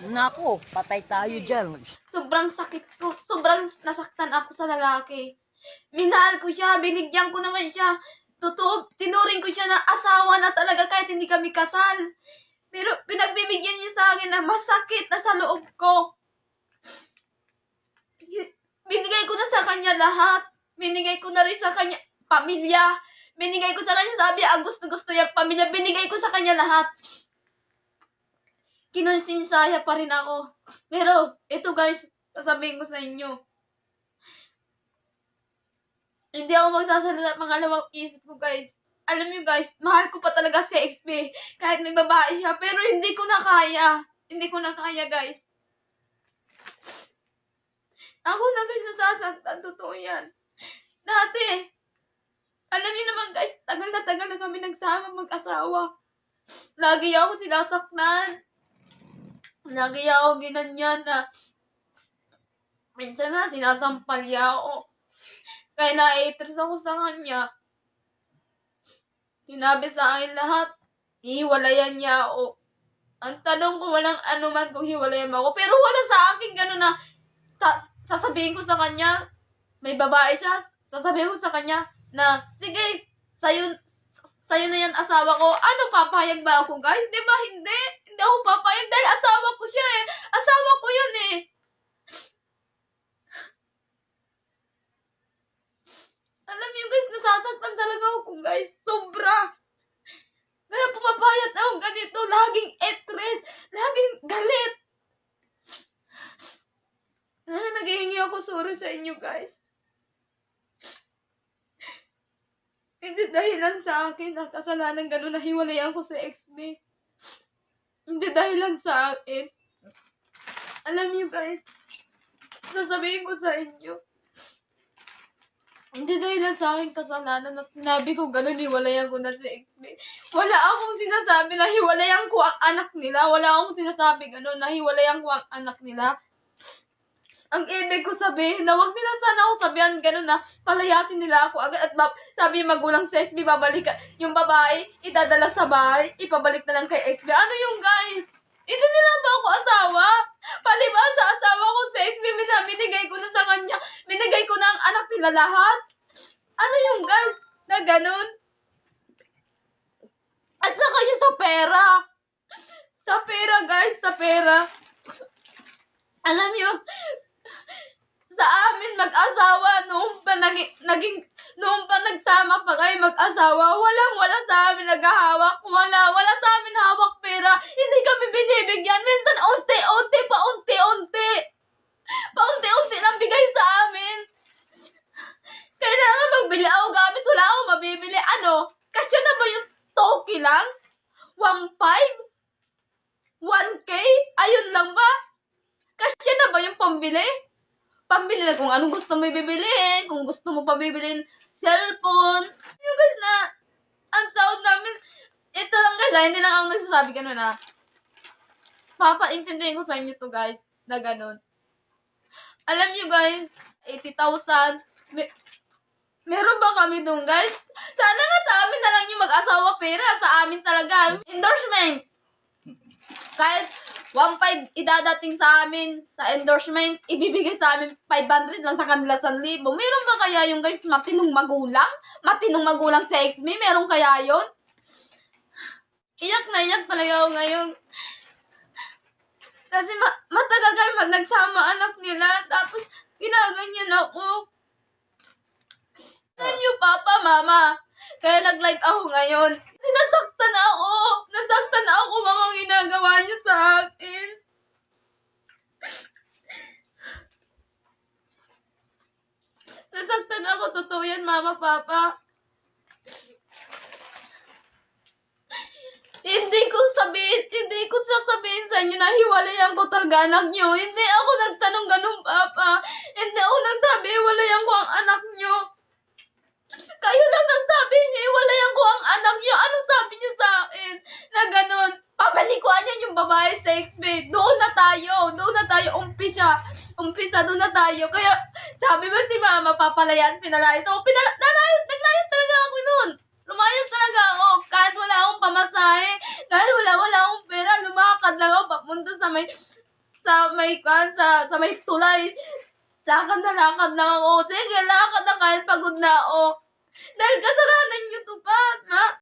Nako, patay tayo dyan. Sobrang sakit ko. Sobrang nasaktan ako sa lalaki. Minahal ko siya. Binigyan ko naman siya. Totoo, tinuring ko siya na asawa na talaga kahit hindi kami kasal. Pero pinagbibigyan niya sa akin na masakit na sa loob ko. Binigay ko na sa kanya lahat. Binigay ko na rin sa kanya pamilya. Binigay ko sa kanya, sabi, ang gusto-gusto niya pamilya. Binigay ko sa kanya lahat. Kinonsinsaya pa rin ako. Pero, ito guys, sasabihin ko sa inyo. Hindi ako magsasalita pangalawang isip ko guys. Alam niyo guys, mahal ko pa talaga si XB. Kahit may babae siya, pero hindi ko na kaya. Hindi ko na kaya guys. Ako na guys nasasaktan, totoo yan. Dati, alam niyo naman guys, tagal na kami nagsama mag-asawa. Lagi ako sinasaktan. Lagi ako ginanyan na minsan nga sinasampal niya ako. Kaya na-atras ako sa kanya. Sinabi sa akin lahat, hiwalayan niya ako. Ang tanong ko walang anuman kung hiwalayan mo ako. Pero wala sa akin gano'n na sasabihin ko sa kanya, may babae siya, sasabihin ko sa kanya na, sige, sa'yo na yan asawa ko. Ano, papayag ba ako guys? Di ba hindi? Hindi ako papayag dahil asawa ko siya eh. Asawa ko yun eh. Alam niyo guys, nasasaktan talaga ako guys. Sobra. Kaya pumapayat ako ganito. Laging etres. Laging galit. Naghihingi ako sorry sa inyo guys. Hindi dahilan sa akin na kasalanan gano'n na hiwalayan ko sa XB. Hindi dahilan sa akin. Alam niyo guys, sasabihin ko sa inyo. Hindi dahilan sa akin kasalanan at sinabi ko gano'n, hiwalayan ko na si XB. Wala akong sinasabi na hiwalayan ko ang anak nila. Wala akong sinasabi gano'n na hiwalayan ko ang anak nila. Ang ibig ko sabihin na wag nila sana ako sabihan gano'n na palayasin nila ako agad. At sabi yung magulang sa XB, babalik yung babae, idadala sa bahay, ipabalik na lang kay XB. Ano yung guys? Hindi nila ba ako asawa? Palibas sa asawa ko sa XB, binigay ko na sa kanya. Binigay ko na ang anak nila lahat. Ano yung guys na gano'n? At saka yung sa pera. Sa pera guys, sa pera. Alam niyo, sa amin mag-asawa noong pa nagsama pa kayo mag-asawa, wala sa amin naghahawak, wala sa amin hawak pera, hindi kami binibigyan, minsan unti-unti lang bigay sa amin. Kailangan magbili ako gamit, wala akong mabibili, kasya na ba yung toki lang? 1.5? 1K? Ayun lang ba? Kasya na ba yung pambili? Pambili na kung anong gusto mo ibibili, kung gusto mo pa bibilin cellphone. Yung guys na, ang sahod namin, ito lang guys, hindi lang ako nagsasabi gano'n na. Papaintindihin ko sa inyo to guys, na gano'n. Alam nyo guys, 80,000, meron ba kami dun guys? Sana nga sa amin na lang yung mag-asawa pera, sa amin talaga. Endorsement. Kahit 1.5 idadating sa amin sa endorsement, ibibigay sa amin 500 lang sa kanila 1,000. Meron ba kaya yung guys matinong magulang? Matinong magulang sa XB? Meron kaya yun? Iyak na iyak talaga ako ngayon. Kasi matagal kami nagsama anak nila, tapos ginaganyan ako. Alam niyo, Papa, Mama, kaya nag-live ako ngayon. Nasaktan ako. Nasaktan ako mga ginagawa niyo sa akin. Nasaktan ako. Totoo yan, Mama, Papa. Hindi ko sasabihin sa inyo na hiwalayan ko talaga anak niyo. Hindi ako nagtanong ganun, Papa. Hindi ako nagsabi hiwalayan ko ang anak niyo. Kayo lang nagsabi niyo, hiwalayan ko ang anak niyo. Anong sabi niyo sa akin? Na ganun. Pabalikuan niya yung babae sa XB. Doon na tayo. Umpisa, doon na tayo. Kaya, sabi mo si Mama, papalayas, pinalayas ako. Naglayas talaga ako noon. Lumayas talaga ako. Kahit wala akong pamasahe, kahit wala akong pera, lumakad lang ako papunta sa may sa may sa may tulay. Lakad na ako. Sige, lakad na kahit pagod na ako. Dahil kasalanan niyo to pa, ma.